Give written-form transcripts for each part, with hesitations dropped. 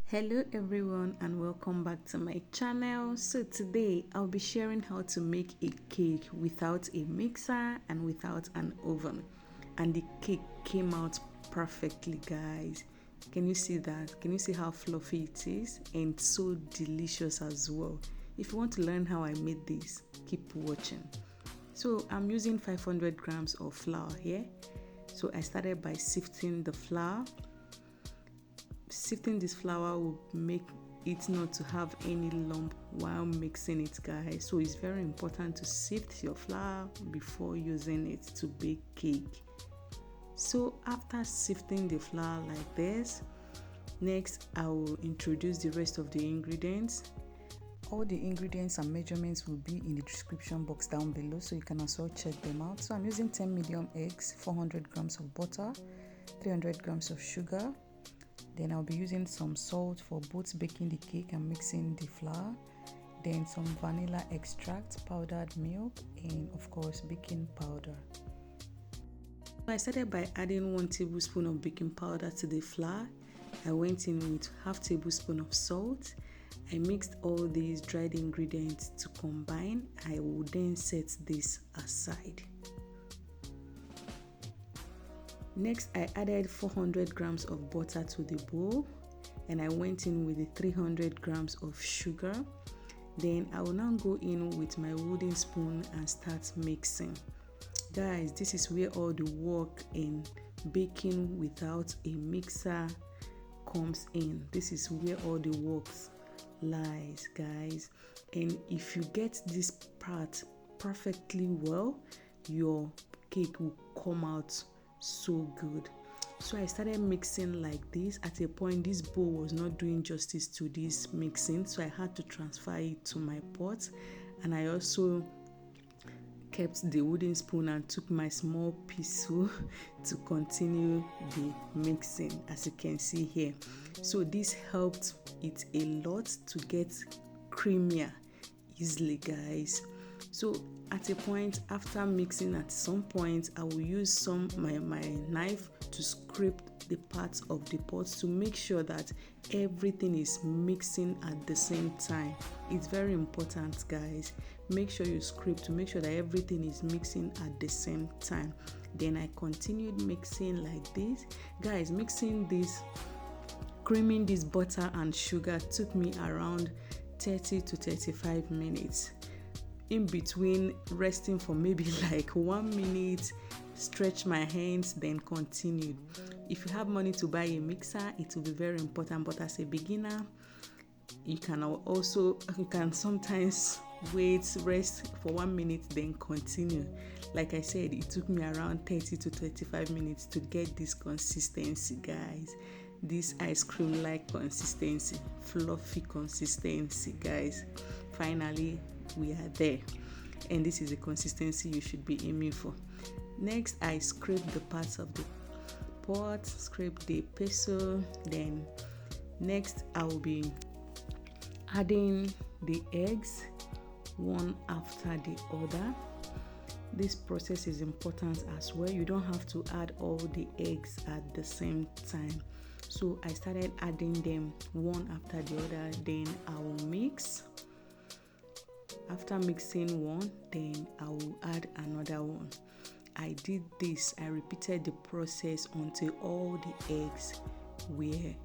Hello everyone and welcome back to my channel. So today I'll be sharing how to make a cake without a mixer and without an oven, and the cake came out perfectly, guys. Can you see that? Can you see how fluffy it is and so delicious as well? If you want to learn how I made this, keep watching. So I'm using 500 grams of flour here. So I started by sifting the flour. Sifting this flour will make it not to have any lump while mixing it, guys. So it's very important to sift your flour before using it to bake cake. So after sifting the flour like this, next I will introduce the rest of the ingredients. All the ingredients and measurements will be in the description box down below, so you can also check them out. So I'm using 10 medium eggs, 400 grams of butter, 300 grams of sugar. Then I'll be using some salt for both baking the cake and mixing the flour. Then some vanilla extract, powdered milk, and of course baking powder. I started by adding 1 tablespoon of baking powder to the flour. I went in with half tablespoon of salt. I mixed all these dried ingredients to combine. I will then set this aside. Next, I added 400 grams of butter to the bowl, and I went in with the 300 grams of sugar. Then I will now go in with my wooden spoon and start mixing. Guys, this is where all the work in baking without a mixer comes in. This is where all the work lies, guys. And if you get this part perfectly well, your cake will come out so good. So I started mixing like this. At a point, this bowl was not doing justice to this mixing, so I had to transfer it to my pot, and I also kept the wooden spoon and took my small pestle to continue the mixing, as you can see here. So this helped it a lot to get creamier easily, guys. So at a point, after mixing, at some point I will use my knife to scrape the parts of the pot to make sure that everything is mixing at the same time. It's very important, guys. Make sure you scrape to make sure that everything is mixing at the same time. Then I continued mixing like this. Guys, mixing this, creaming this butter and sugar took me around 30 to 35 minutes. In between, resting for maybe like 1 minute, stretch my hands, then continued. If you have money to buy a mixer, it will be very important, but as a beginner, you can sometimes rest for 1 minute, then continue. Like I said, it took me around 30 to 35 minutes to get this consistency, guys. This ice cream like consistency, fluffy consistency, guys. Finally, we are there, and this is the consistency you should be aiming for. Next, I scrape the parts of the pot, scrape the pestle. Then next I will be adding the eggs one after the other. This process is important as well. You don't have to add all the eggs at the same time. So I started adding them one after the other. Then I will mix. After mixing one, then I will add another one. I did this, I repeated the process until all the eggs were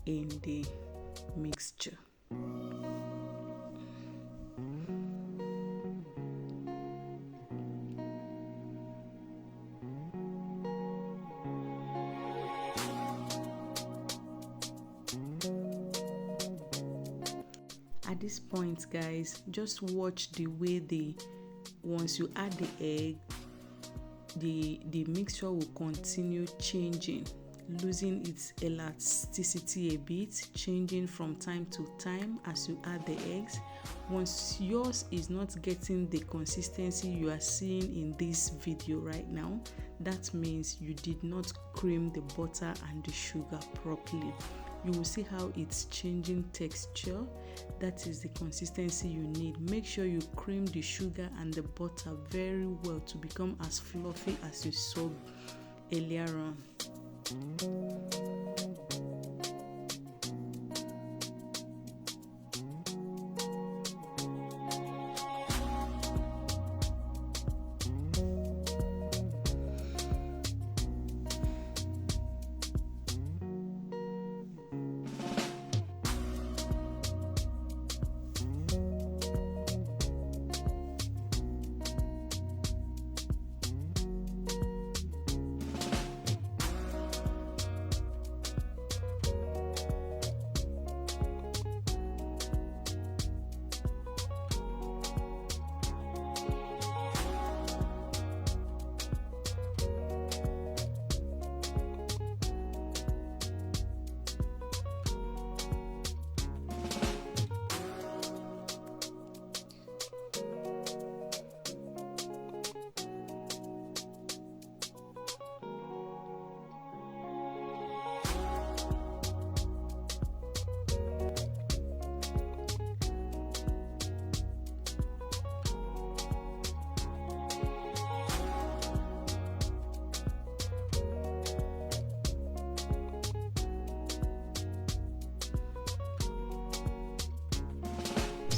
in the mixture. At this point, guys, just watch the way once you add the egg, the mixture will continue changing, losing its elasticity a bit, changing from time to time as you add the eggs. Once yours is not getting the consistency you are seeing in this video right now, that means you did not cream the butter and the sugar properly. You will see how it's changing texture. That is the consistency you need. Make sure you cream the sugar and the butter very well to become as fluffy as you saw earlier on.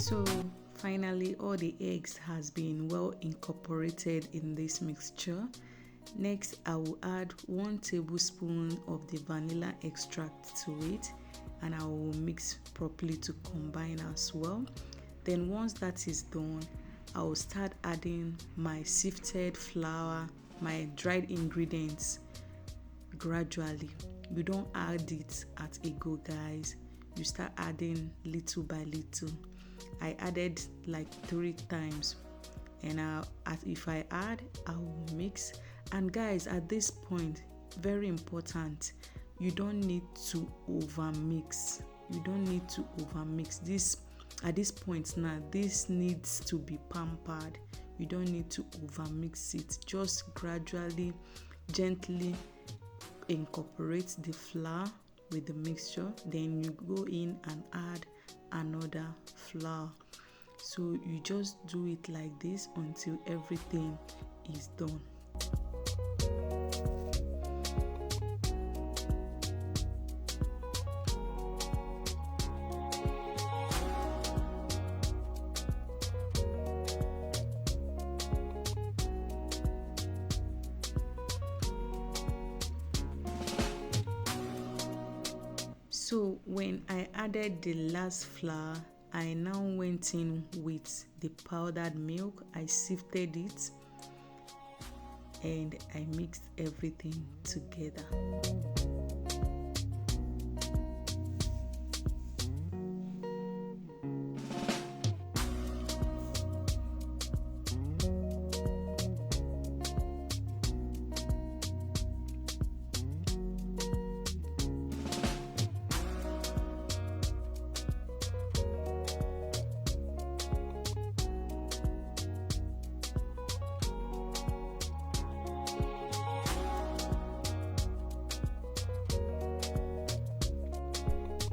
So finally, all the eggs has been well incorporated in this mixture. Next, I will add 1 tablespoon of the vanilla extract to it, and I will mix properly to combine as well. Then once that is done, I will start adding my sifted flour, my dried ingredients gradually. You don't add it at a go, guys. You start adding little by little. I added like 3 times, and if I add, I will mix. And guys, at this point, very important, you don't need to over mix. This at this point now, this needs to be pampered. You don't need to over mix it. Just gradually, gently incorporate the flour with the mixture. Then you go in and add another flour. So you just do it like this until everything is done. So when I added the last flour, I now went in with the powdered milk. I sifted it and I mixed everything together.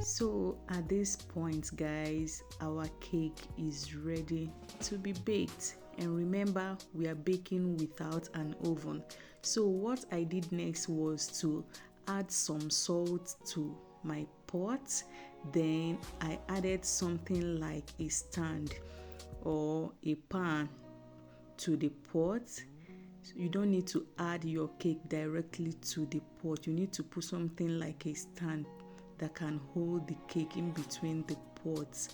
So at this point, guys, our cake is ready to be baked. And remember, we are baking without an oven. So what I did next was to add some salt to my pot. Then I added something like a stand or a pan to the pot. You don't need to add your cake directly to the pot. You need to put something like a stand that can hold the cake in between the pots.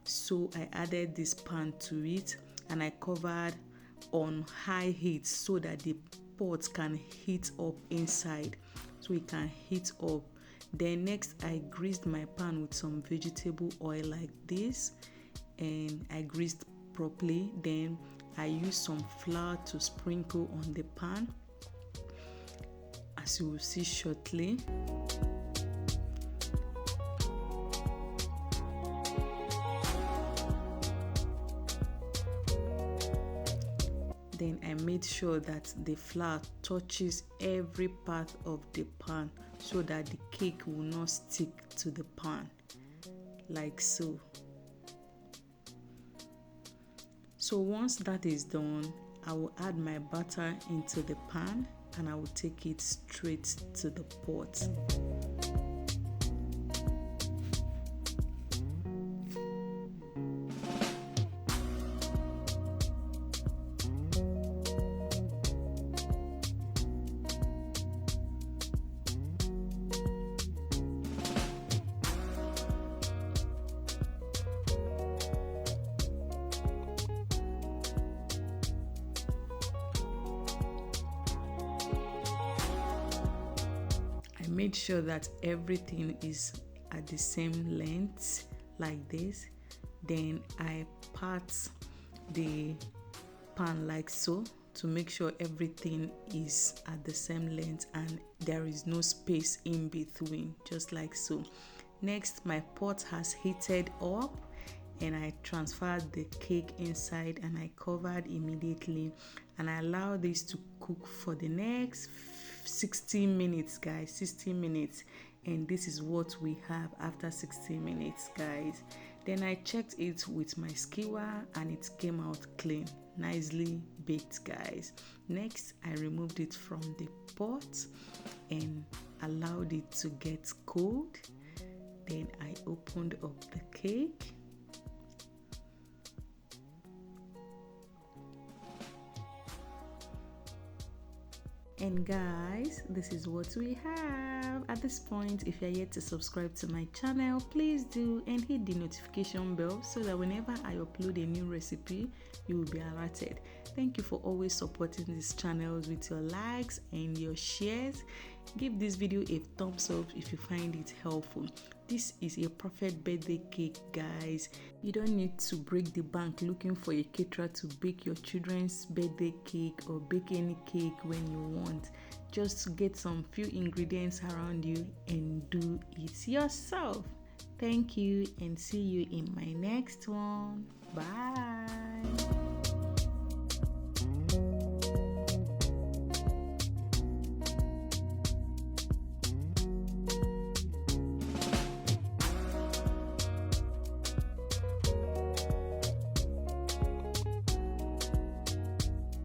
So I added this pan to it and I covered on high heat so that the pot can heat up inside. So it can heat up. Then next I greased my pan with some vegetable oil like this, and I greased properly. Then I used some flour to sprinkle on the pan, as you will see shortly. Then I made sure that the flour touches every part of the pan so that the cake will not stick to the pan, like so. So once that is done, I will add my butter into the pan and I will take it straight to the pot. Made sure that everything is at the same length like this. Then I part the pan like so to make sure everything is at the same length and there is no space in between, just like so. Next, my pot has heated up and I transferred the cake inside and I covered immediately and I allowed this to cook for the next 60 minutes, guys. 60 minutes, and this is what we have after 60 minutes, guys. Then I checked it with my skewer and it came out clean, nicely baked, guys. Next, I removed it from the pot and allowed it to get cold. Then I opened up the cake And guys, this is what we have. At this point, if you're yet to subscribe to my channel, please do, and hit the notification bell so that whenever I upload a new recipe, you will be alerted. Thank you for always supporting these channels with your likes and your shares. Give this video a thumbs up if you find it helpful. This is a perfect birthday cake, guys. You don't need to break the bank looking for a caterer to bake your children's birthday cake or bake any cake when you want. Just get some few ingredients around you and do it yourself. Thank you and see you in my next one. Bye.